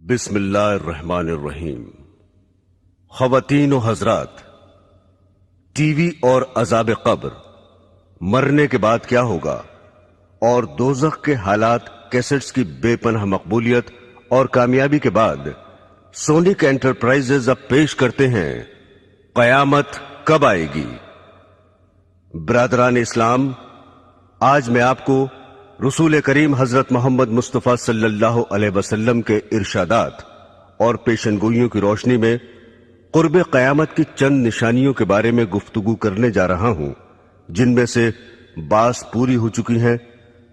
بسم اللہ الرحمن الرحیم۔ خواتین و حضرات، ٹی وی اور عذاب قبر، مرنے کے بعد کیا ہوگا اور دوزخ کے حالات کیسٹس کی بے پناہ مقبولیت اور کامیابی کے بعد سونک انٹرپرائزز اب پیش کرتے ہیں قیامت کب آئے گی۔ برادران اسلام، آج میں آپ کو رسول کریم حضرت محمد مصطفیٰ صلی اللہ علیہ وسلم کے ارشادات اور پیشن گوئیوں کی روشنی میں قرب قیامت کی چند نشانیوں کے بارے میں گفتگو کرنے جا رہا ہوں، جن میں سے بعض پوری ہو چکی ہیں،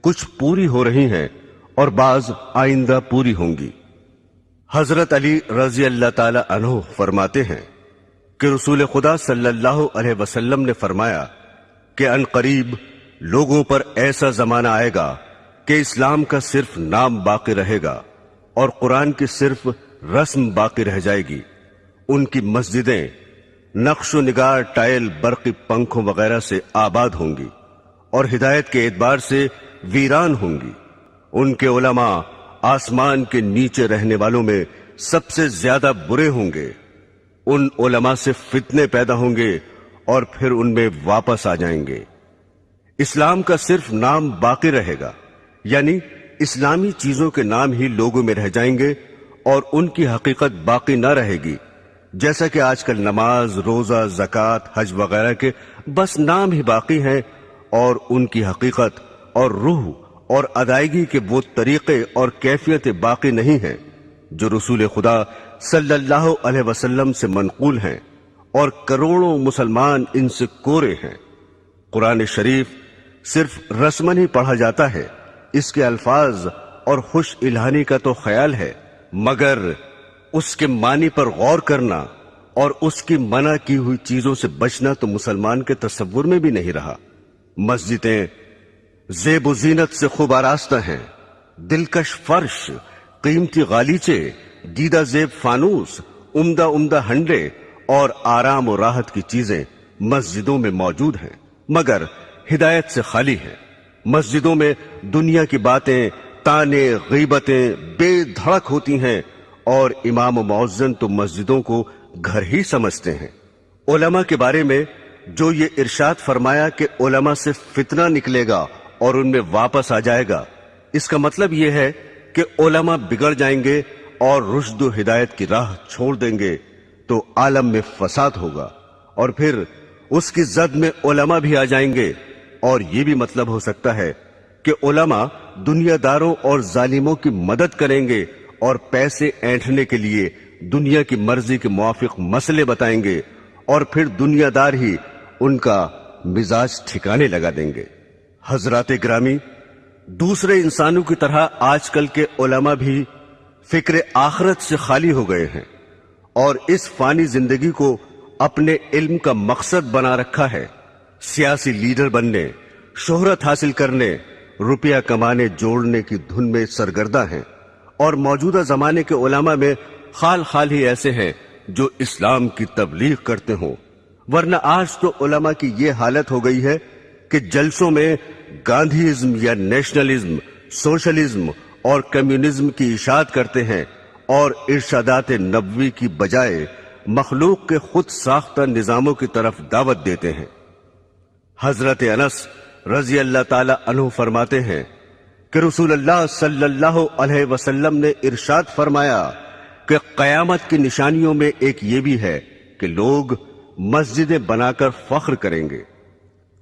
کچھ پوری ہو رہی ہیں اور بعض آئندہ پوری ہوں گی۔ حضرت علی رضی اللہ تعالی عنہ فرماتے ہیں کہ رسول خدا صلی اللہ علیہ وسلم نے فرمایا کہ عنقریب لوگوں پر ایسا زمانہ آئے گا کہ اسلام کا صرف نام باقی رہے گا اور قرآن کی صرف رسم باقی رہ جائے گی۔ ان کی مسجدیں نقش و نگار، ٹائل، برقی پنکھوں وغیرہ سے آباد ہوں گی اور ہدایت کے اعتبار سے ویران ہوں گی۔ ان کے علماء آسمان کے نیچے رہنے والوں میں سب سے زیادہ برے ہوں گے۔ ان علماء سے فتنے پیدا ہوں گے اور پھر ان میں واپس آ جائیں گے۔ اسلام کا صرف نام باقی رہے گا، یعنی اسلامی چیزوں کے نام ہی لوگوں میں رہ جائیں گے اور ان کی حقیقت باقی نہ رہے گی، جیسا کہ آج کل نماز، روزہ، زکوٰۃ، حج وغیرہ کے بس نام ہی باقی ہیں اور ان کی حقیقت اور روح اور ادائیگی کے وہ طریقے اور کیفیتیں باقی نہیں ہیں جو رسول خدا صلی اللہ علیہ وسلم سے منقول ہیں، اور کروڑوں مسلمان ان سے کورے ہیں۔ قرآن شریف صرف رسمن ہی پڑھا جاتا ہے، اس کے الفاظ اور خوش الہانی کا تو خیال ہے، مگر اس کے معنی پر غور کرنا اور اس کی منع کی ہوئی چیزوں سے بچنا تو مسلمان کے تصور میں بھی نہیں رہا۔ مسجدیں زیب و زینت سے خوب آراستہ ہیں، دلکش فرش، قیمتی غالیچے، دیدہ زیب فانوس، عمدہ عمدہ ہنڈے اور آرام و راحت کی چیزیں مسجدوں میں موجود ہیں، مگر ہدایت سے خالی ہیں۔ مسجدوں میں دنیا کی باتیں، تانے، غیبتیں بے دھڑک ہوتی ہیں اور امام و مؤذن تو مسجدوں کو گھر ہی سمجھتے ہیں۔ علماء کے بارے میں جو یہ ارشاد فرمایا کہ علماء سے فتنہ نکلے گا اور ان میں واپس آ جائے گا، اس کا مطلب یہ ہے کہ علماء بگڑ جائیں گے اور رشد و ہدایت کی راہ چھوڑ دیں گے تو عالم میں فساد ہوگا، اور پھر اس کی زد میں علماء بھی آ جائیں گے۔ اور یہ بھی مطلب ہو سکتا ہے کہ علماء دنیا داروں اور ظالموں کی مدد کریں گے اور پیسے اینٹھنے کے لیے دنیا کی مرضی کے موافق مسئلے بتائیں گے، اور پھر دنیا دار ہی ان کا مزاج ٹھکانے لگا دیں گے۔ حضرات گرامی، دوسرے انسانوں کی طرح آج کل کے علماء بھی فکر آخرت سے خالی ہو گئے ہیں اور اس فانی زندگی کو اپنے علم کا مقصد بنا رکھا ہے۔ سیاسی لیڈر بننے، شہرت حاصل کرنے، روپیہ کمانے جوڑنے کی دھن میں سرگردہ ہیں، اور موجودہ زمانے کے علماء میں خال خال ہی ایسے ہیں جو اسلام کی تبلیغ کرتے ہوں، ورنہ آج تو علماء کی یہ حالت ہو گئی ہے کہ جلسوں میں گاندھیزم یا نیشنلزم، سوشلزم اور کمیونزم کی اشاعت کرتے ہیں اور ارشادات نبوی کی بجائے مخلوق کے خود ساختہ نظاموں کی طرف دعوت دیتے ہیں۔ حضرت انس رضی اللہ تعالی عنہ فرماتے ہیں کہ رسول اللہ صلی اللہ علیہ وسلم نے ارشاد فرمایا کہ قیامت کی نشانیوں میں ایک یہ بھی ہے کہ لوگ مسجدیں بنا کر فخر کریں گے۔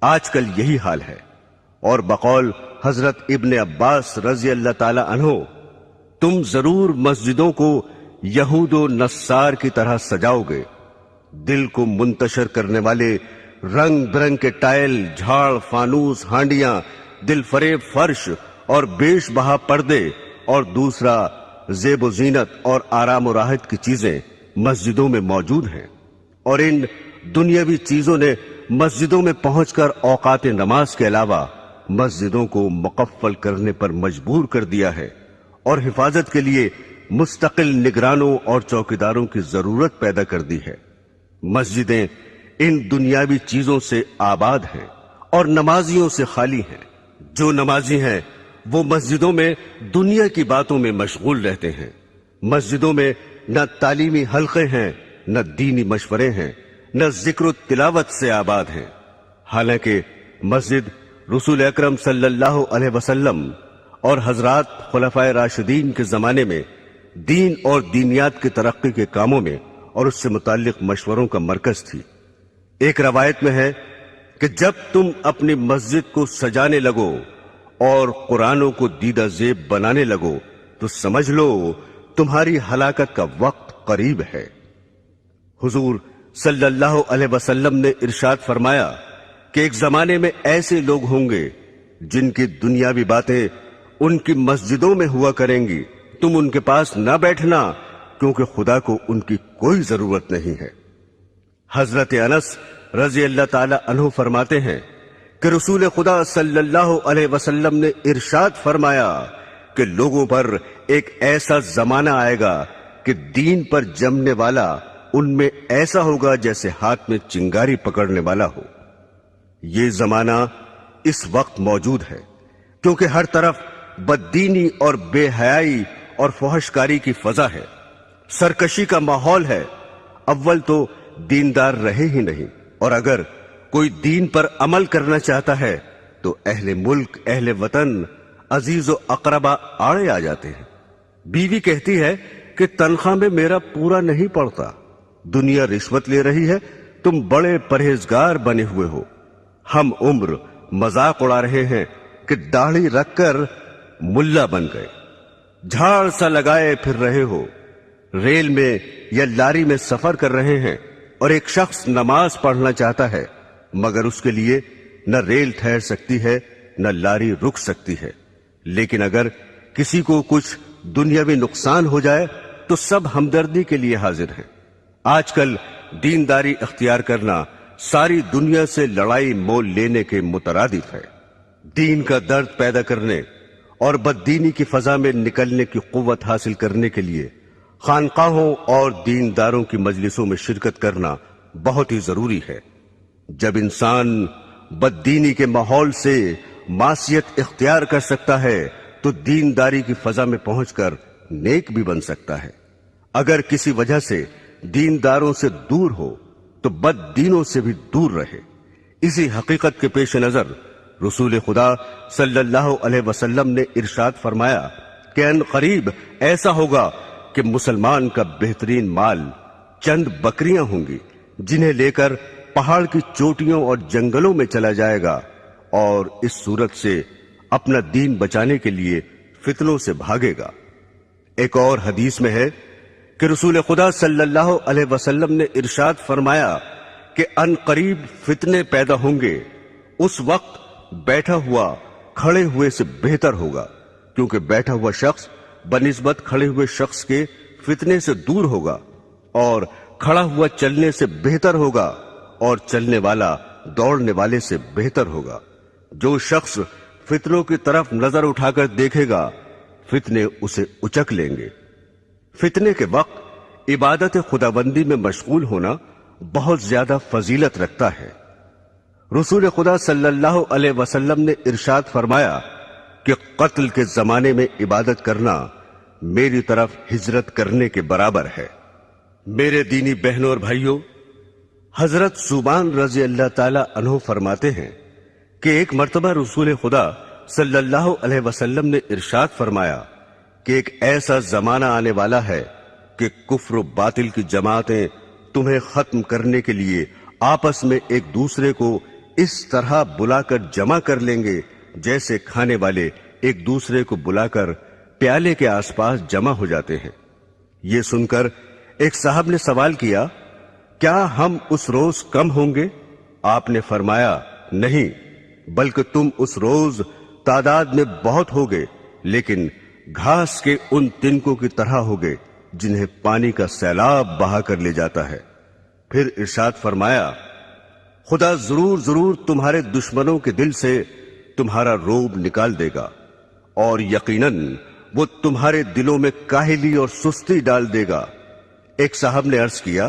آج کل یہی حال ہے، اور بقول حضرت ابن عباس رضی اللہ تعالی عنہ، تم ضرور مسجدوں کو یہود و نصار کی طرح سجاؤ گے۔ دل کو منتشر کرنے والے رنگ برنگ کے ٹائل، جھاڑ، فانوس، ہانڈیاں، دل فریب فرش اور بیش بہا پردے، اور دوسرا زیب و زینت اور آرام و راحت کی چیزیں مسجدوں میں موجود ہیں، اور ان دنیاوی چیزوں نے مسجدوں میں پہنچ کر اوقات نماز کے علاوہ مسجدوں کو مقفل کرنے پر مجبور کر دیا ہے، اور حفاظت کے لیے مستقل نگرانوں اور چوکیداروں کی ضرورت پیدا کر دی ہے۔ مسجدیں ان دنیاوی چیزوں سے آباد ہیں اور نمازیوں سے خالی ہیں۔ جو نمازی ہیں وہ مسجدوں میں دنیا کی باتوں میں مشغول رہتے ہیں، مسجدوں میں نہ تعلیمی حلقے ہیں، نہ دینی مشورے ہیں، نہ ذکر و تلاوت سے آباد ہیں، حالانکہ مسجد رسول اکرم صلی اللہ علیہ وسلم اور حضرات خلفائے راشدین کے زمانے میں دین اور دینیات کی ترقی کے کاموں میں اور اس سے متعلق مشوروں کا مرکز تھی۔ ایک روایت میں ہے کہ جب تم اپنی مسجد کو سجانے لگو اور قرآنوں کو دیدہ زیب بنانے لگو تو سمجھ لو تمہاری ہلاکت کا وقت قریب ہے۔ حضور صلی اللہ علیہ وسلم نے ارشاد فرمایا کہ ایک زمانے میں ایسے لوگ ہوں گے جن کی دنیاوی باتیں ان کی مسجدوں میں ہوا کریں گی، تم ان کے پاس نہ بیٹھنا کیونکہ خدا کو ان کی کوئی ضرورت نہیں ہے۔ حضرت انس رضی اللہ تعالی عنہ فرماتے ہیں کہ رسول خدا صلی اللہ علیہ وسلم نے ارشاد فرمایا کہ لوگوں پر ایک ایسا زمانہ آئے گا کہ دین پر جمنے والا ان میں ایسا ہوگا جیسے ہاتھ میں چنگاری پکڑنے والا ہو۔ یہ زمانہ اس وقت موجود ہے کیونکہ ہر طرف بددینی اور بے حیائی اور فحشکاری کی فضا ہے، سرکشی کا ماحول ہے۔ اول تو دیندار رہے ہی نہیں، اور اگر کوئی دین پر عمل کرنا چاہتا ہے تو اہل ملک، اہل وطن، عزیز و اقربا آڑے آ جاتے ہیں۔ بیوی کہتی ہے کہ تنخواہ میں میرا پورا نہیں پڑتا، دنیا رشوت لے رہی ہے، تم بڑے پرہیزگار بنے ہوئے ہو، ہم عمر مذاق اڑا رہے ہیں کہ داڑھی رکھ کر ملا بن گئے، جھاڑ سا لگائے پھر رہے ہو، ریل میں یا لاری میں سفر کر رہے ہیں اور ایک شخص نماز پڑھنا چاہتا ہے مگر اس کے لیے نہ ریل ٹھہر سکتی ہے نہ لاری رک سکتی ہے، لیکن اگر کسی کو کچھ دنیاوی نقصان ہو جائے تو سب ہمدردی کے لیے حاضر ہیں۔ آج کل دینداری اختیار کرنا ساری دنیا سے لڑائی مول لینے کے مترادف ہے۔ دین کا درد پیدا کرنے اور بددینی کی فضا میں نکلنے کی قوت حاصل کرنے کے لیے خانقاہوں اور دینداروں کی مجلسوں میں شرکت کرنا بہت ہی ضروری ہے۔ جب انسان بددینی کے ماحول سے معصیت اختیار کر سکتا ہے تو دینداری کی فضا میں پہنچ کر نیک بھی بن سکتا ہے۔ اگر کسی وجہ سے دینداروں سے دور ہو تو بد دینوں سے بھی دور رہے۔ اسی حقیقت کے پیش نظر رسول خدا صلی اللہ علیہ وسلم نے ارشاد فرمایا کہ ان قریب ایسا ہوگا کہ مسلمان کا بہترین مال چند بکریاں ہوں گی جنہیں لے کر پہاڑ کی چوٹیوں اور جنگلوں میں چلا جائے گا، اور اس صورت سے اپنا دین بچانے کے لیے فتنوں سے بھاگے گا۔ ایک اور حدیث میں ہے کہ رسول خدا صلی اللہ علیہ وسلم نے ارشاد فرمایا کہ ان قریب فتنے پیدا ہوں گے، اس وقت بیٹھا ہوا کھڑے ہوئے سے بہتر ہوگا، کیونکہ بیٹھا ہوا شخص بنسبت کھڑے ہوئے شخص کے فتنے سے دور ہوگا، اور کھڑا ہوا چلنے سے بہتر ہوگا، اور چلنے والا دوڑنے والے سے بہتر ہوگا۔ جو شخص فتنوں کی طرف نظر اٹھا کر دیکھے گا فتنے اسے اچک لیں گے۔ فتنے کے وقت عبادت خداوندی میں مشغول ہونا بہت زیادہ فضیلت رکھتا ہے۔ رسول خدا صلی اللہ علیہ وسلم نے ارشاد فرمایا کہ قتل کے زمانے میں عبادت کرنا میری طرف ہجرت کرنے کے برابر ہے۔ میرے دینی بہنوں اور بھائیوں، حضرت ثوبان رضی اللہ تعالی عنہ فرماتے ہیں کہ ایک مرتبہ رسول خدا صلی اللہ علیہ وسلم نے ارشاد فرمایا کہ ایک ایسا زمانہ آنے والا ہے کہ کفر و باطل کی جماعتیں تمہیں ختم کرنے کے لیے آپس میں ایک دوسرے کو اس طرح بلا کر جمع کر لیں گے جیسے کھانے والے ایک دوسرے کو بلا کر پیالے کے آس پاس جمع ہو جاتے ہیں۔ یہ سن کر ایک صاحب نے سوال کیا، کیا ہم اس روز کم ہوں گے؟ آپ نے فرمایا، نہیں، بلکہ تم اس روز تعداد میں بہت ہوگے، لیکن گھاس کے ان تنکوں کی طرح ہوگے جنہیں پانی کا سیلاب بہا کر لے جاتا ہے۔ پھر ارشاد فرمایا، خدا ضرور ضرور تمہارے دشمنوں کے دل سے تمہارا روب نکال دے گا، اور یقیناً وہ تمہارے دلوں میں کاہلی اور سستی ڈال دے گا۔ ایک صاحب نے عرض کیا،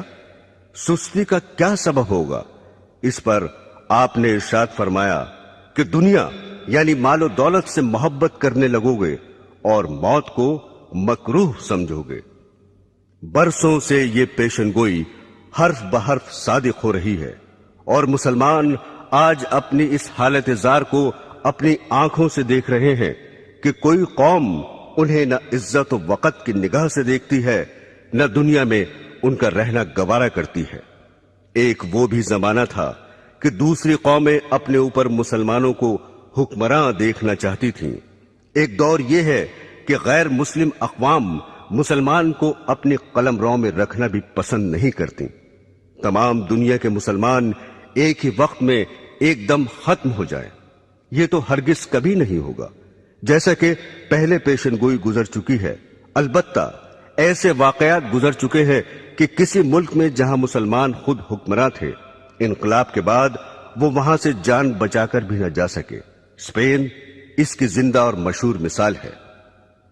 سستی کا کیا سبب ہوگا؟ اس پر آپ نے ارشاد فرمایا کہ دنیا یعنی مال و دولت سے محبت کرنے لگو گے اور موت کو مکروہ سمجھو گے۔ برسوں سے یہ پیشن گوئی حرف بحرف صادق ہو رہی ہے، اور مسلمان آج اپنی اس حالت زار کو اپنی آنکھوں سے دیکھ رہے ہیں کہ کوئی قوم انہیں نہ عزت و وقت کی نگاہ سے دیکھتی ہے، نہ دنیا میں ان کا رہنا گوارا کرتی ہے۔ ایک وہ بھی زمانہ تھا کہ دوسری قومیں اپنے اوپر مسلمانوں کو حکمراں دیکھنا چاہتی تھیں۔ ایک دور یہ ہے کہ غیر مسلم اقوام مسلمان کو اپنی قلم رو میں رکھنا بھی پسند نہیں کرتی۔ تمام دنیا کے مسلمان ایک ہی وقت میں ایک دم ختم ہو جائیں، یہ تو ہرگز کبھی نہیں ہوگا، جیسا کہ پہلے پیشن گوئی گزر چکی ہے۔ البتہ ایسے واقعات گزر چکے ہیں کہ کسی ملک میں جہاں مسلمان خود حکمراں تھے، انقلاب کے بعد وہ وہاں سے جان بچا کر بھی نہ جا سکے۔ اسپین اس کی زندہ اور مشہور مثال ہے۔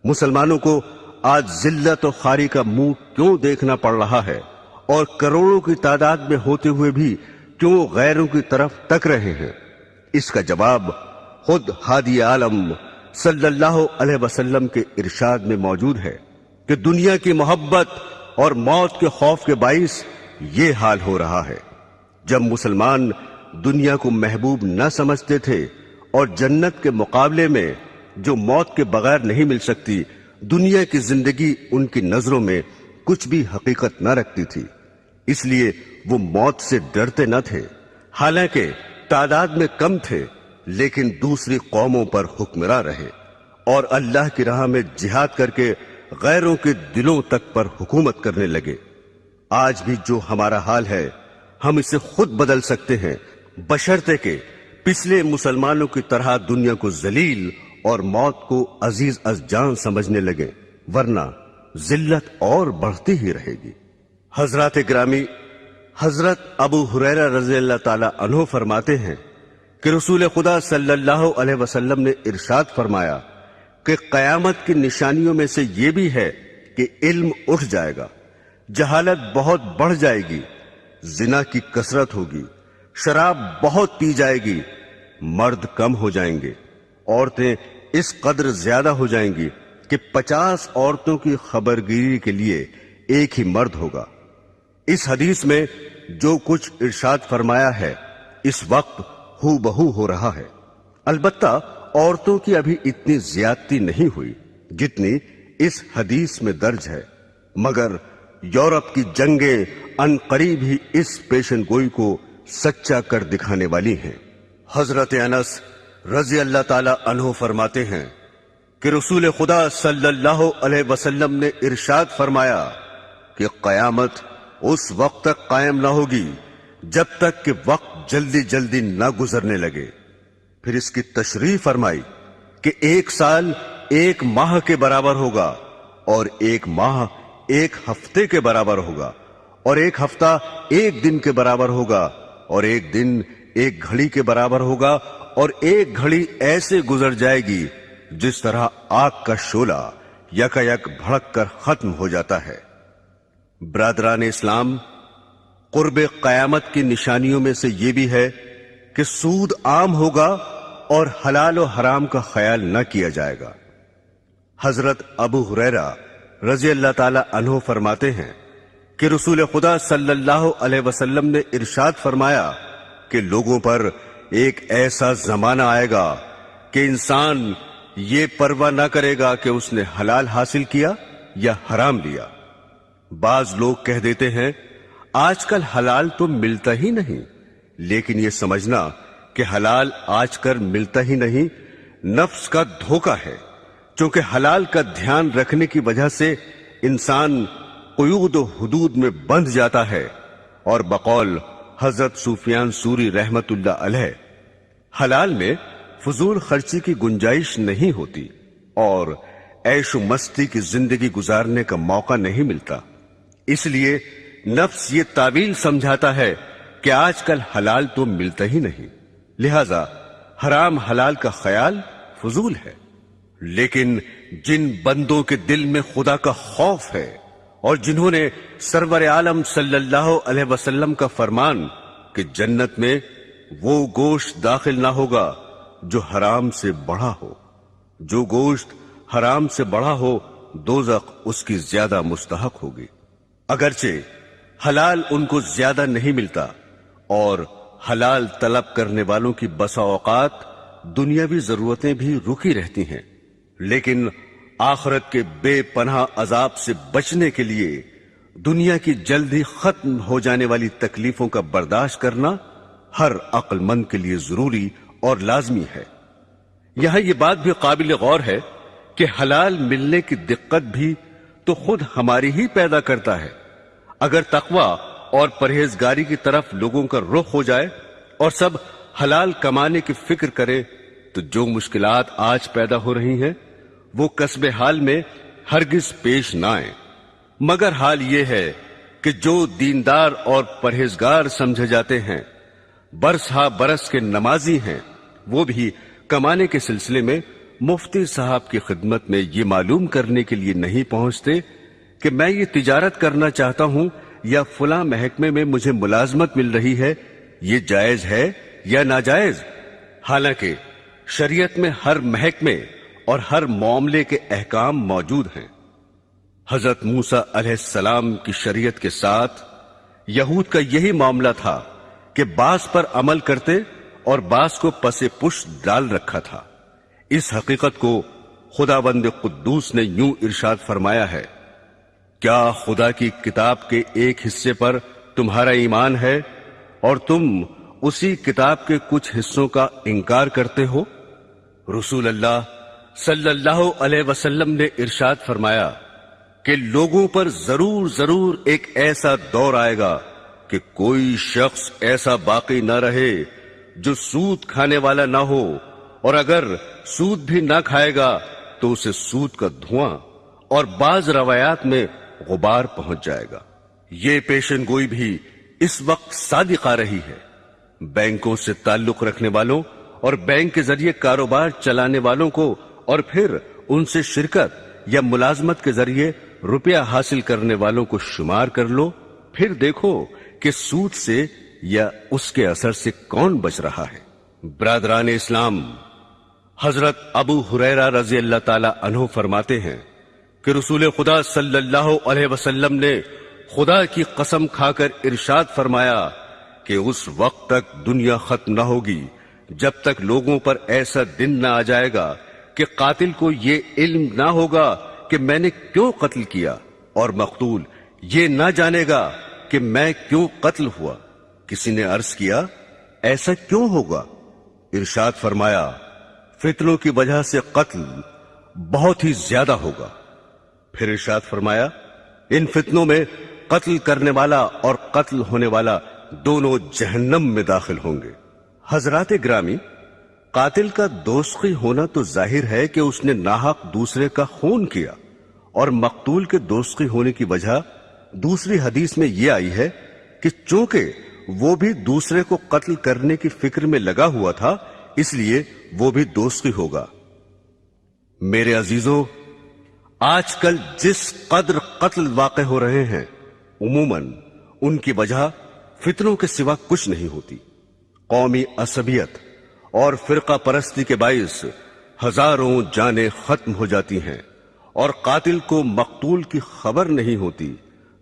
مسلمانوں کو آج ذلت و خواری کا منہ کیوں دیکھنا پڑ رہا ہے، اور کروڑوں کی تعداد میں ہوتے ہوئے بھی کیوں غیروں کی طرف تک رہے ہیں؟ اس کا جواب خود ہادی عالم صلی اللہ علیہ وسلم کے ارشاد میں موجود ہے کہ دنیا کی محبت اور موت کے خوف کے باعث یہ حال ہو رہا ہے۔ جب مسلمان دنیا کو محبوب نہ سمجھتے تھے اور جنت کے مقابلے میں جو موت کے بغیر نہیں مل سکتی، دنیا کی زندگی ان کی نظروں میں کچھ بھی حقیقت نہ رکھتی تھی، اس لیے وہ موت سے ڈرتے نہ تھے۔ حالانکہ تعداد میں کم تھے، لیکن دوسری قوموں پر حکمراں رہے اور اللہ کی راہ میں جہاد کر کے غیروں کے دلوں تک پر حکومت کرنے لگے۔ آج بھی جو ہمارا حال ہے ہم اسے خود بدل سکتے ہیں، بشرطے کہ پچھلے مسلمانوں کی طرح دنیا کو ذلیل اور موت کو عزیز از جان سمجھنے لگے، ورنہ ذلت اور بڑھتی ہی رہے گی۔ حضرات گرامی، حضرت ابو ہریرہ رضی اللہ تعالی عنہ فرماتے ہیں کہ رسول خدا صلی اللہ علیہ وسلم نے ارشاد فرمایا کہ قیامت کی نشانیوں میں سے یہ بھی ہے کہ علم اٹھ جائے گا، جہالت بہت بڑھ جائے گی، زنا کی کثرت ہوگی، شراب بہت پی جائے گی، مرد کم ہو جائیں گے، عورتیں اس قدر زیادہ ہو جائیں گی کہ 50 عورتوں کی خبرگیری کے لیے ایک ہی مرد ہوگا۔ اس حدیث میں جو کچھ ارشاد فرمایا ہے اس وقت ہو بہو ہو رہا ہے۔ البتہ عورتوں کی ابھی اتنی زیادتی نہیں ہوئی جتنی اس حدیث میں درج ہے، مگر یورپ کی جنگیں ان قریب ہی اس پیشن گوئی کو سچا کر دکھانے والی ہیں۔ حضرت انس رضی اللہ تعالی عنہ فرماتے ہیں کہ رسول خدا صلی اللہ علیہ وسلم نے ارشاد فرمایا کہ قیامت اس وقت تک قائم نہ ہوگی جب تک کہ وقت جلدی جلدی نہ گزرنے لگے۔ پھر اس کی تشریح فرمائی کہ 1 سال 1 ماہ کے برابر ہوگا، اور 1 ماہ 1 ہفتے کے برابر ہوگا، اور 1 ہفتہ 1 دن کے برابر ہوگا، اور 1 دن 1 گھڑی کے برابر ہوگا، اور 1 گھڑی ایسے گزر جائے گی جس طرح آگ کا شعلہ یکایک بھڑک کر ختم ہو جاتا ہے۔ برادران اسلام، قرب قیامت کی نشانیوں میں سے یہ بھی ہے کہ سود عام ہوگا اور حلال و حرام کا خیال نہ کیا جائے گا۔ حضرت ابو ہریرہ رضی اللہ تعالی عنہ فرماتے ہیں کہ رسول خدا صلی اللہ علیہ وسلم نے ارشاد فرمایا کہ لوگوں پر ایک ایسا زمانہ آئے گا کہ انسان یہ پرواہ نہ کرے گا کہ اس نے حلال حاصل کیا یا حرام لیا۔ بعض لوگ کہہ دیتے ہیں آج کل حلال تو ملتا ہی نہیں، لیکن یہ سمجھنا کہ حلال آج کل ملتا ہی نہیں نفس کا دھوکہ ہے، چونکہ حلال کا دھیان رکھنے کی وجہ سے انسان قیود و حدود میں بندھ جاتا ہے، اور بقول حضرت سفیان ثوری رحمت اللہ علیہ حلال میں فضول خرچی کی گنجائش نہیں ہوتی اور عیش و مستی کی زندگی گزارنے کا موقع نہیں ملتا، اس لیے نفس یہ تعویل سمجھاتا ہے کہ آج کل حلال تو ملتا ہی نہیں، لہذا حرام حلال کا خیال فضول ہے۔ لیکن جن بندوں کے دل میں خدا کا خوف ہے اور جنہوں نے سرور عالم صلی اللہ علیہ وسلم کا فرمان کہ جنت میں وہ گوشت داخل نہ ہوگا جو حرام سے بڑھا ہو، جو گوشت حرام سے بڑھا ہو دوزخ اس کی زیادہ مستحق ہوگی۔ اگرچہ حلال ان کو زیادہ نہیں ملتا اور حلال طلب کرنے والوں کی بسا اوقات دنیاوی ضرورتیں بھی رکی رہتی ہیں، لیکن آخرت کے بے پناہ عذاب سے بچنے کے لیے دنیا کی جلد ہی ختم ہو جانے والی تکلیفوں کا برداشت کرنا ہر عقل مند کے لیے ضروری اور لازمی ہے۔ یہاں یہ بات بھی قابل غور ہے کہ حلال ملنے کی دقت بھی تو خود ہماری ہی پیدا کرتا ہے۔ اگر تقوی اور پرہیزگاری کی طرف لوگوں کا رخ ہو جائے اور سب حلال کمانے کی فکر کرے تو جو مشکلات آج پیدا ہو رہی ہیں وہ کسب حال میں ہرگز پیش نہ آئیں، مگر حال یہ ہے کہ جو دیندار اور پرہیزگار سمجھے جاتے ہیں، برس ہا برس کے نمازی ہیں، وہ بھی کمانے کے سلسلے میں مفتی صاحب کی خدمت میں یہ معلوم کرنے کے لیے نہیں پہنچتے کہ میں یہ تجارت کرنا چاہتا ہوں یا فلاں محکمے میں مجھے ملازمت مل رہی ہے، یہ جائز ہے یا ناجائز، حالانکہ شریعت میں ہر محکمے اور ہر معاملے کے احکام موجود ہیں۔ حضرت موسیٰ علیہ السلام کی شریعت کے ساتھ یہود کا یہی معاملہ تھا کہ بعض پر عمل کرتے اور بعض کو پس پشت ڈال رکھا تھا۔ اس حقیقت کو خداوند قدوس نے یوں ارشاد فرمایا ہے، کیا خدا کی کتاب کے ایک حصے پر تمہارا ایمان ہے اور تم اسی کتاب کے کچھ حصوں کا انکار کرتے ہو؟ رسول اللہ صلی اللہ علیہ وسلم نے ارشاد فرمایا کہ لوگوں پر ضرور ایک ایسا دور آئے گا کہ کوئی شخص ایسا باقی نہ رہے جو سود کھانے والا نہ ہو، اور اگر سود بھی نہ کھائے گا تو اسے سود کا دھواں اور بعض روایات میں غبار پہنچ جائے گا۔ یہ پیشن گوئی بھی اس وقت صادق آ رہی ہے۔ بینکوں سے تعلق رکھنے والوں اور بینک کے ذریعے کاروبار چلانے والوں کو اور پھر ان سے شرکت یا ملازمت کے ذریعے روپیہ حاصل کرنے والوں کو شمار کر لو، پھر دیکھو کہ سود سے یا اس کے اثر سے کون بچ رہا ہے۔ برادران اسلام، حضرت ابو ہریرہ رضی اللہ تعالی عنہ فرماتے ہیں کہ رسول خدا صلی اللہ علیہ وسلم نے خدا کی قسم کھا کر ارشاد فرمایا کہ اس وقت تک دنیا ختم نہ ہوگی جب تک لوگوں پر ایسا دن نہ آ جائے گا کہ قاتل کو یہ علم نہ ہوگا کہ میں نے کیوں قتل کیا، اور مقتول یہ نہ جانے گا کہ میں کیوں قتل ہوا۔ کسی نے عرض کیا، ایسا کیوں ہوگا؟ ارشاد فرمایا، فتنوں کی وجہ سے قتل بہت ہی زیادہ ہوگا۔ پھر ارشاد فرمایا، ان فتنوں میں قتل کرنے والا اور قتل ہونے والا دونوں جہنم میں داخل ہوں گے۔ حضرات گرامی، قاتل کا دوزخی ہونا تو ظاہر ہے کہ اس نے ناحق دوسرے کا خون کیا، اور مقتول کے دوزخی ہونے کی وجہ دوسری حدیث میں یہ آئی ہے کہ چونکہ وہ بھی دوسرے کو قتل کرنے کی فکر میں لگا ہوا تھا اس لیے وہ بھی دوزخی ہوگا۔ میرے عزیزوں، آج کل جس قدر قتل واقع ہو رہے ہیں عموماً ان کی وجہ فتنوں کے سوا کچھ نہیں ہوتی۔ قومی عصبیت اور فرقہ پرستی کے باعث ہزاروں جانیں ختم ہو جاتی ہیں، اور قاتل کو مقتول کی خبر نہیں ہوتی،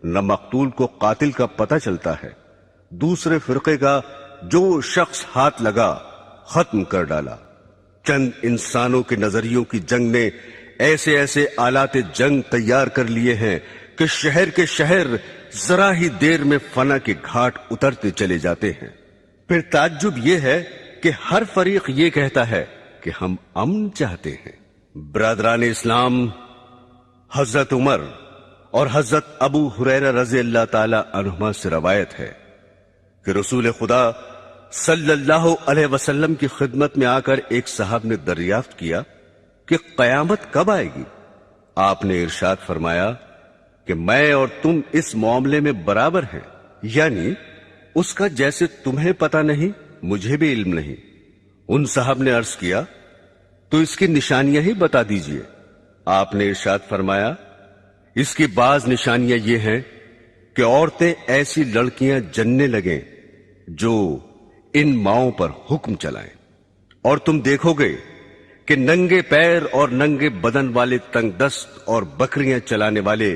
نہ مقتول کو قاتل کا پتہ چلتا ہے۔ دوسرے فرقے کا جو شخص ہاتھ لگا ختم کر ڈالا۔ چند انسانوں کے نظریوں کی جنگ نے ایسے ایسے آلات جنگ تیار کر لیے ہیں کہ شہر کے شہر ذرا ہی دیر میں فنا کے گھاٹ اترتے چلے جاتے ہیں۔ پھر تعجب یہ ہے کہ ہر فریق یہ کہتا ہے کہ ہم امن چاہتے ہیں۔ برادران اسلام، حضرت عمر اور حضرت ابو ہریرہ رضی اللہ تعالی عنہما سے روایت ہے کہ رسول خدا صلی اللہ علیہ وسلم کی خدمت میں آ کر ایک صاحب نے دریافت کیا کہ قیامت کب آئے گی؟ آپ نے ارشاد فرمایا کہ میں اور تم اس معاملے میں برابر ہیں، یعنی اس کا جیسے تمہیں پتہ نہیں مجھے بھی علم نہیں۔ ان صاحب نے عرض کیا، تو اس کی نشانیاں ہی بتا دیجئے۔ آپ نے ارشاد فرمایا، اس کی بعض نشانیاں یہ ہیں کہ عورتیں ایسی لڑکیاں جننے لگیں جو ان ماؤں پر حکم چلائیں، اور تم دیکھو گے کہ ننگے پیر اور ننگے بدن والے تنگ دست اور بکریاں چلانے والے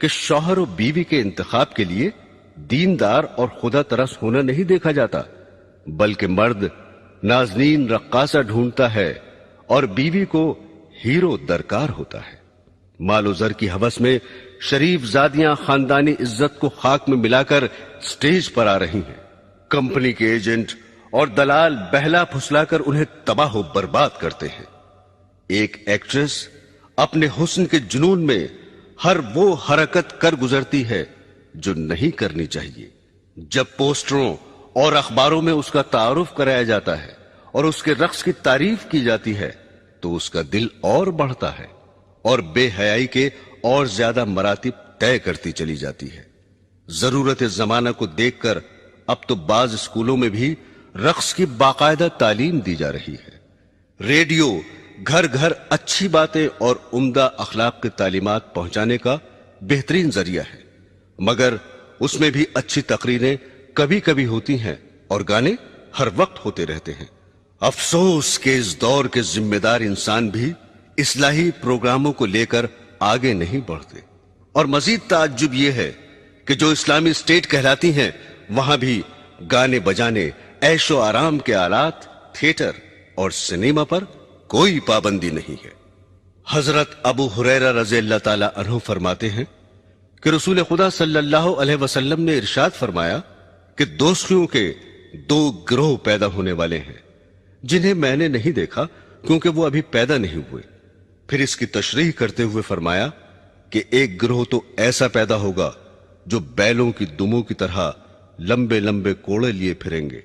کہ شوہر و بیوی کے انتخاب کے لیے دیندار اور خدا ترس ہونا نہیں دیکھا جاتا، بلکہ مرد نازنین رقاصہ ڈھونڈتا ہے اور بیوی کو ہیرو درکار ہوتا ہے۔ مال و زر کی ہوس میں شریف زادیاں خاندانی عزت کو خاک میں ملا کر سٹیج پر آ رہی ہیں۔ کمپنی کے ایجنٹ اور دلال بہلا پھسلا کر انہیں تباہ و برباد کرتے ہیں۔ ایک ایکٹریس اپنے حسن کے جنون میں ہر وہ حرکت کر گزرتی ہے جو نہیں کرنی چاہیے۔ جب پوسٹروں اور اخباروں میں اس کا تعارف کرایا جاتا ہے اور اس کے رقص کی تعریف کی جاتی ہے تو اس کا دل اور بڑھتا ہے اور بے حیائی کے اور زیادہ مراتب طے کرتی چلی جاتی ہے۔ ضرورت زمانہ کو دیکھ کر اب تو بعض اسکولوں میں بھی رقص کی باقاعدہ تعلیم دی جا رہی ہے۔ ریڈیو گھر گھر اچھی باتیں اور عمدہ اخلاق کی تعلیمات پہنچانے کا بہترین ذریعہ ہے، مگر اس میں بھی اچھی تقریریں کبھی کبھی ہوتی ہیں اور گانے ہر وقت ہوتے رہتے ہیں۔ افسوس کہ اس دور کے ذمہ دار انسان بھی اصلاحی پروگراموں کو لے کر آگے نہیں بڑھتے، اور مزید تعجب یہ ہے کہ جو اسلامی اسٹیٹ کہلاتی ہیں وہاں بھی گانے بجانے، عیش و آرام کے آلات، تھیٹر اور سنیما پر کوئی پابندی نہیں ہے۔ حضرت ابو ہریرہ رضی اللہ تعالی عنہ فرماتے ہیں کہ رسول خدا صلی اللہ علیہ وسلم نے ارشاد فرمایا کہ دوستیوں کے دو گروہ پیدا ہونے والے ہیں جنہیں میں نے نہیں دیکھا کیونکہ وہ ابھی پیدا نہیں ہوئے۔ پھر اس کی تشریح کرتے ہوئے فرمایا کہ ایک گروہ تو ایسا پیدا ہوگا جو بیلوں کی دموں کی طرح لمبے لمبے کوڑے لیے پھریں گے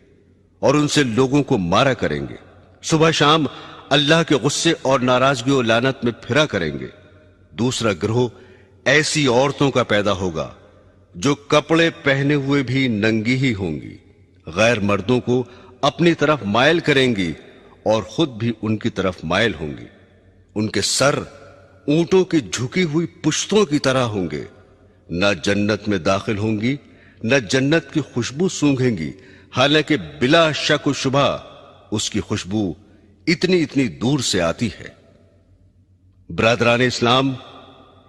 اور ان سے لوگوں کو مارا کریں گے، صبح شام اللہ کے غصے اور ناراضگی و لعنت میں پھرا کریں گے۔ دوسرا گروہ ایسی عورتوں کا پیدا ہوگا جو کپڑے پہنے ہوئے بھی ننگی ہی ہوں گی، غیر مردوں کو اپنی طرف مائل کریں گی اور خود بھی ان کی طرف مائل ہوں گی۔ ان کے سر اونٹوں کی جھکی ہوئی پشتوں کی طرح ہوں گے، نہ جنت میں داخل ہوں گی نہ جنت کی خوشبو سونگھیں گی، حالانکہ بلا شک و شبہ اس کی خوشبو اتنی دور سے آتی ہے۔ برادران اسلام،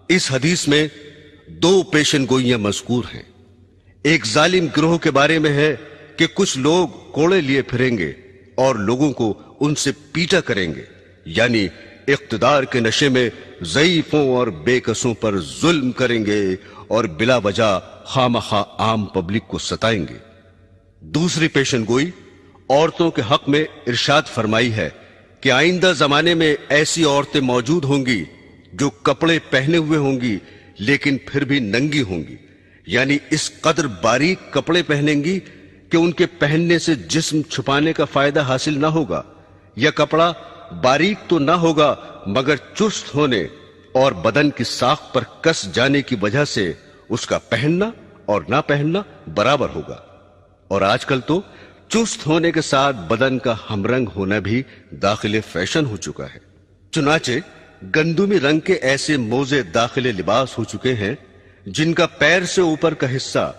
اس حدیث میں دو پیشن گوئیاں مذکور ہیں۔ ایک ظالم گروہ کے بارے میں ہے کہ کچھ لوگ کوڑے لیے پھریں گے اور لوگوں کو ان سے پیٹا کریں گے، یعنی اقتدار کے نشے میں ضعیفوں اور بے کسوں پر ظلم کریں گے اور بلا وجہ خامخواہ عام پبلک کو ستائیں گے۔ دوسری پیشن گوئی عورتوں کے حق میں ارشاد فرمائی ہے کہ آئندہ زمانے میں ایسی عورتیں موجود ہوں گی جو کپڑے پہنے ہوئے ہوں گی لیکن پھر بھی ننگی ہوں گی، یعنی اس قدر باریک کپڑے پہنیں گی کہ ان کے پہننے سے جسم چھپانے کا فائدہ حاصل نہ ہوگا، یا کپڑا باریک تو نہ ہوگا مگر چست ہونے اور بدن کی ساخت پر کس جانے کی وجہ سے اس کا پہننا اور نہ پہننا برابر ہوگا۔ اور آج کل تو چست ہونے کے ساتھ بدن کا ہم رنگ ہونا بھی داخل فیشن ہو چکا ہے۔ چنانچہ گندمی رنگ کے ایسے موزے داخل لباس ہو چکے ہیں جن کا پیر سے اوپر کا حصہ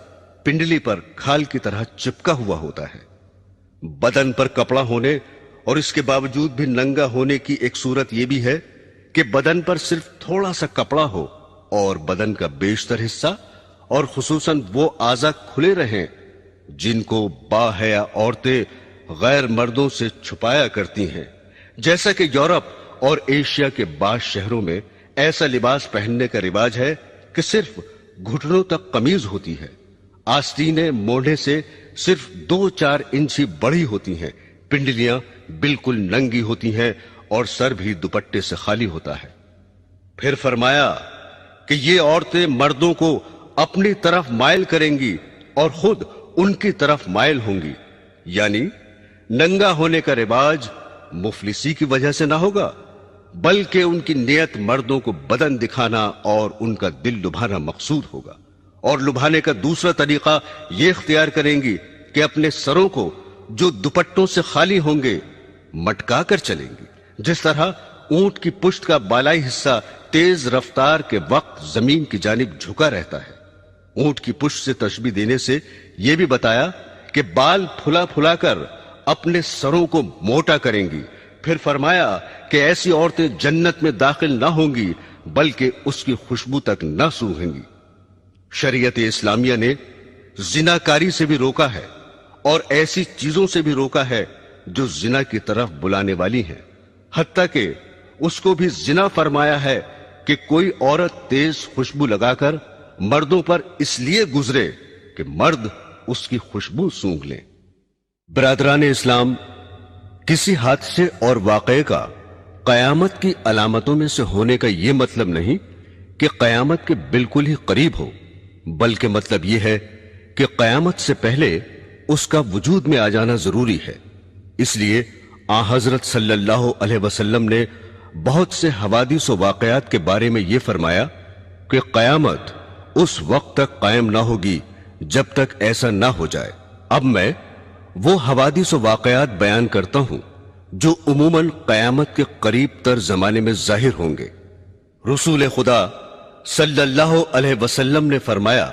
پنڈلی پر کھال کی طرح چپکا ہوا ہوتا ہے۔ بدن پر کپڑا ہونے اور اس کے باوجود بھی ننگا ہونے کی ایک صورت یہ بھی ہے کہ بدن پر صرف تھوڑا سا کپڑا ہو اور بدن کا بیشتر حصہ اور خصوصاً وہ اعضاء کھلے رہیں جن کو باحیا عورتیں غیر مردوں سے چھپایا کرتی ہیں، جیسا کہ یورپ اور ایشیا کے بعض شہروں میں ایسا لباس پہننے کا رواج ہے کہ صرف گھٹنوں تک قمیض ہوتی ہے، آستینیں موڑھے سے صرف 2-4 انچ ہی بڑی ہوتی ہیں، پنڈلیاں بالکل ننگی ہوتی ہیں اور سر بھی دوپٹے سے خالی ہوتا ہے۔ پھر فرمایا کہ یہ عورتیں مردوں کو اپنی طرف مائل کریں گی اور خود ان کی طرف مائل ہوں گی، یعنی ننگا ہونے کا رواج مفلسی کی وجہ سے نہ ہوگا بلکہ ان کی نیت مردوں کو بدن دکھانا اور ان کا دل لبھانا مقصود ہوگا، اور لبھانے کا دوسرا طریقہ یہ اختیار کریں گی کہ اپنے سروں کو جو دوپٹوں سے خالی ہوں گے مٹکا کر چلیں گی، جس طرح اونٹ کی پشت کا بالائی حصہ تیز رفتار کے وقت زمین کی جانب جھکا رہتا ہے۔ اونٹ کی پشت سے تشبیہ دینے سے یہ بھی بتایا کہ بال پھلا پھلا کر اپنے سروں کو موٹا کریں گی۔ پھر فرمایا کہ ایسی عورتیں جنت میں داخل نہ ہوں گی بلکہ اس کی خوشبو تک نہ سونگھیں گی۔ شریعت اسلامیہ نے زناکاری سے بھی روکا ہے اور ایسی چیزوں سے بھی روکا ہے جو زنا کی طرف بلانے والی ہیں، حتیٰ کہ اس کو بھی زنا فرمایا ہے کہ کوئی عورت تیز خوشبو لگا کر مردوں پر اس لیے گزرے کہ مرد اس کی خوشبو سونگھ لیں۔ برادران اسلام، کسی حادثے اور واقعے کا قیامت کی علامتوں میں سے ہونے کا یہ مطلب نہیں کہ قیامت کے بالکل ہی قریب ہو، بلکہ مطلب یہ ہے کہ قیامت سے پہلے اس کا وجود میں آ جانا ضروری ہے۔ اس لیے آن حضرت صلی اللہ علیہ وسلم نے بہت سے حوادث و واقعات کے بارے میں یہ فرمایا کہ قیامت اس وقت تک قائم نہ ہوگی جب تک ایسا نہ ہو جائے۔ اب میں وہ حوادث و واقعات بیان کرتا ہوں جو عموماً قیامت کے قریب تر زمانے میں ظاہر ہوں گے۔ رسول خدا صلی اللہ علیہ وسلم نے فرمایا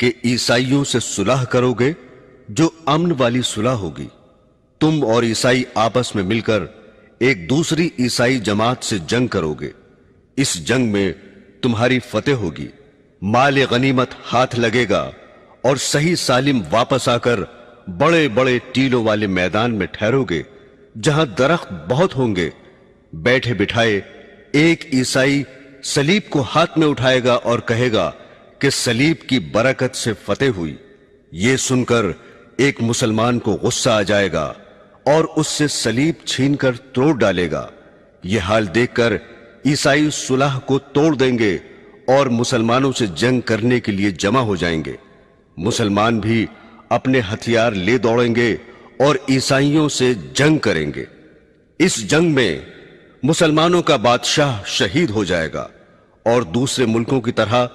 کہ عیسائیوں سے صلح کرو گے جو امن والی صلح ہوگی۔ تم اور عیسائی آپس میں مل کر ایک دوسری عیسائی جماعت سے جنگ کرو گے، اس جنگ میں تمہاری فتح ہوگی، مال غنیمت ہاتھ لگے گا اور صحیح سالم واپس آ کر بڑے بڑے ٹیلوں والے میدان میں ٹھہرو گے جہاں درخت بہت ہوں گے۔ بیٹھے بٹھائے ایک عیسائی صلیب کو ہاتھ میں اٹھائے گا اور کہے گا کہ صلیب کی برکت سے فتح ہوئی۔ یہ سن کر ایک مسلمان کو غصہ آ جائے گا اور اس سے صلیب چھین کر توڑ ڈالے گا۔ یہ حال دیکھ کر عیسائی صلح کو توڑ دیں گے اور مسلمانوں سے جنگ کرنے کے لیے جمع ہو جائیں گے۔ مسلمان بھی اپنے ہتھیار لے دوڑیں گے اور عیسائیوں سے جنگ کریں گے۔ اس جنگ میں مسلمانوں کا بادشاہ شہید ہو جائے گا اور دوسرے ملکوں کی طرح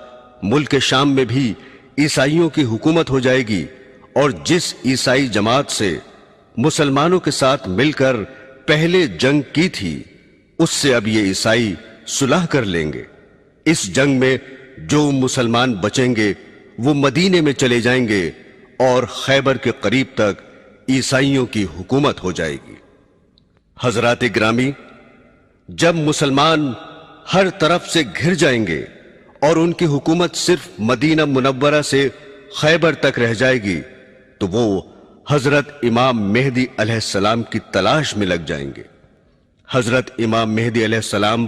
ملک شام میں بھی عیسائیوں کی حکومت ہو جائے گی، اور جس عیسائی جماعت سے مسلمانوں کے ساتھ مل کر پہلے جنگ کی تھی اس سے اب یہ عیسائی صلح کر لیں گے۔ اس جنگ میں جو مسلمان بچیں گے وہ مدینے میں چلے جائیں گے اور خیبر کے قریب تک عیسائیوں کی حکومت ہو جائے گی۔ حضرات گرامی، جب مسلمان ہر طرف سے گھر جائیں گے اور ان کی حکومت صرف مدینہ منورہ سے خیبر تک رہ جائے گی تو وہ حضرت امام مہدی علیہ السلام کی تلاش میں لگ جائیں گے۔ حضرت امام مہدی علیہ السلام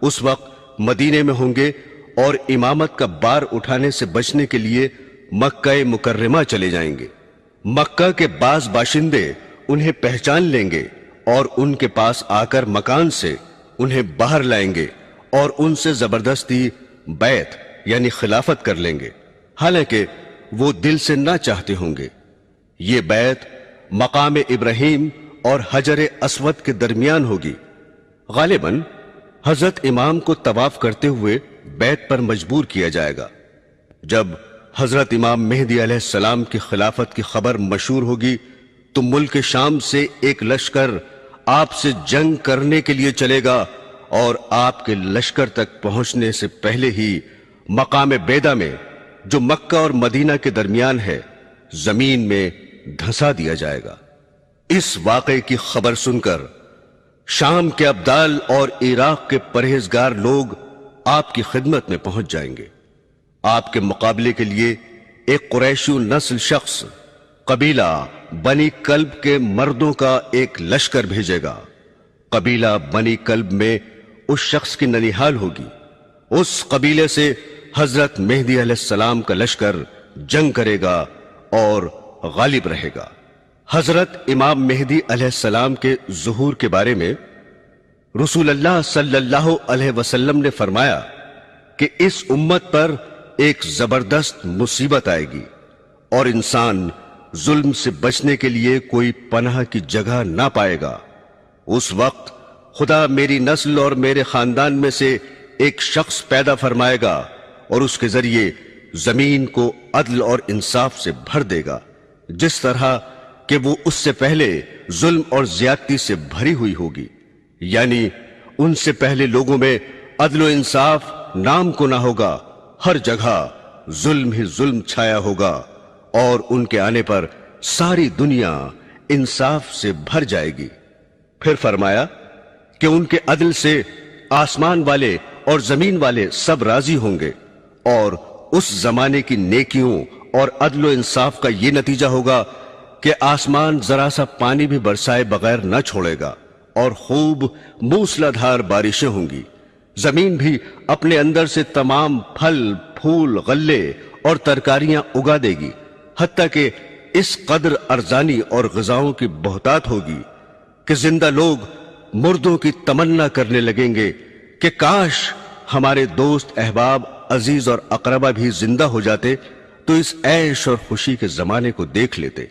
اس وقت مدینے میں ہوں گے اور امامت کا بار اٹھانے سے بچنے کے لیے مکہ مکرمہ چلے جائیں گے۔ مکہ کے بعض باشندے انہیں پہچان لیں گے اور ان کے پاس آ کر مکان سے انہیں باہر لائیں گے اور ان سے زبردستی بیعت یعنی خلافت کر لیں گے، حالانکہ وہ دل سے نہ چاہتے ہوں گے۔ یہ بیعت مقام ابراہیم اور حجر اسود کے درمیان ہوگی۔ غالباً حضرت امام کو طواف کرتے ہوئے بیعت پر مجبور کیا جائے گا۔ جب حضرت امام مہدی علیہ السلام کی خلافت کی خبر مشہور ہوگی تو ملک شام سے ایک لشکر آپ سے جنگ کرنے کے لیے چلے گا اور آپ کے لشکر تک پہنچنے سے پہلے ہی مقام بیدا میں جو مکہ اور مدینہ کے درمیان ہے زمین میں دھنسا دیا جائے گا۔ اس واقعے کی خبر سن کر شام کے ابدال اور عراق کے پرہیزگار لوگ آپ کی خدمت میں پہنچ جائیں گے۔ آپ کے مقابلے کے لیے ایک قریشی نسل شخص قبیلہ بنی کلب کے مردوں کا ایک لشکر بھیجے گا۔ قبیلہ بنی کلب میں اس شخص کی ننیحال ہوگی۔ اس قبیلے سے حضرت مہدی علیہ السلام کا لشکر جنگ کرے گا اور غالب رہے گا۔ حضرت امام مہدی علیہ السلام کے ظہور کے بارے میں رسول اللہ صلی اللہ علیہ وسلم نے فرمایا کہ اس امت پر ایک زبردست مصیبت آئے گی اور انسان ظلم سے بچنے کے لیے کوئی پناہ کی جگہ نہ پائے گا۔ اس وقت خدا میری نسل اور میرے خاندان میں سے ایک شخص پیدا فرمائے گا اور اس کے ذریعے زمین کو عدل اور انصاف سے بھر دے گا، جس طرح کہ وہ اس سے پہلے ظلم اور زیادتی سے بھری ہوئی ہوگی، یعنی ان سے پہلے لوگوں میں عدل و انصاف نام کو نہ ہوگا، ہر جگہ ظلم ہی ظلم چھایا ہوگا، اور ان کے آنے پر ساری دنیا انصاف سے بھر جائے گی۔ پھر فرمایا کہ ان کے عدل سے آسمان والے اور زمین والے سب راضی ہوں گے اور اس زمانے کی نیکیوں اور عدل و انصاف کا یہ نتیجہ ہوگا کہ آسمان ذرا سا پانی بھی برسائے بغیر نہ چھوڑے گا اور خوب موسلادھار بارشیں ہوں گی. زمین بھی اپنے اندر سے تمام پھل پھول غلے اور ترکاریاں اگا دے گی، حتیٰ کہ اس قدر ارزانی اور غذاؤں کی بہتات ہوگی کہ زندہ لوگ مردوں کی تمنا کرنے لگیں گے کہ کاش ہمارے دوست احباب عزیز اور اقربا بھی زندہ ہو جاتے تو اس عیش اور خوشی کے زمانے کو دیکھ لیتے.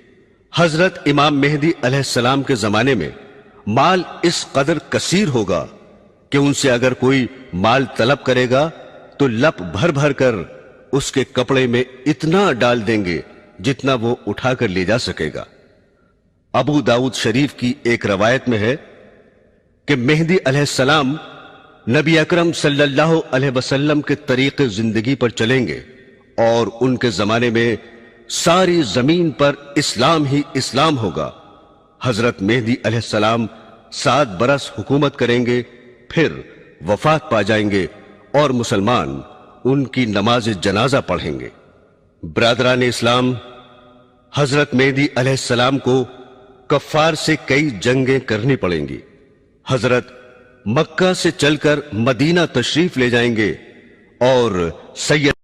حضرت امام مہدی علیہ السلام کے زمانے میں مال اس قدر کثیر ہوگا کہ ان سے اگر کوئی مال طلب کرے گا تو لپ بھر بھر کر اس کے کپڑے میں اتنا ڈال دیں گے جتنا وہ اٹھا کر لے جا سکے گا. ابو داؤد شریف کی ایک روایت میں ہے کہ مہدی علیہ السلام نبی اکرم صلی اللہ علیہ وسلم کے طریق زندگی پر چلیں گے اور ان کے زمانے میں ساری زمین پر اسلام ہی اسلام ہوگا. حضرت مہدی علیہ السلام 7 برس حکومت کریں گے، پھر وفات پا جائیں گے اور مسلمان ان کی نماز جنازہ پڑھیں گے. برادران اسلام، حضرت مہدی علیہ السلام کو کفار سے کئی جنگیں کرنی پڑیں گی. حضرت مکہ سے چل کر مدینہ تشریف لے جائیں گے اور سید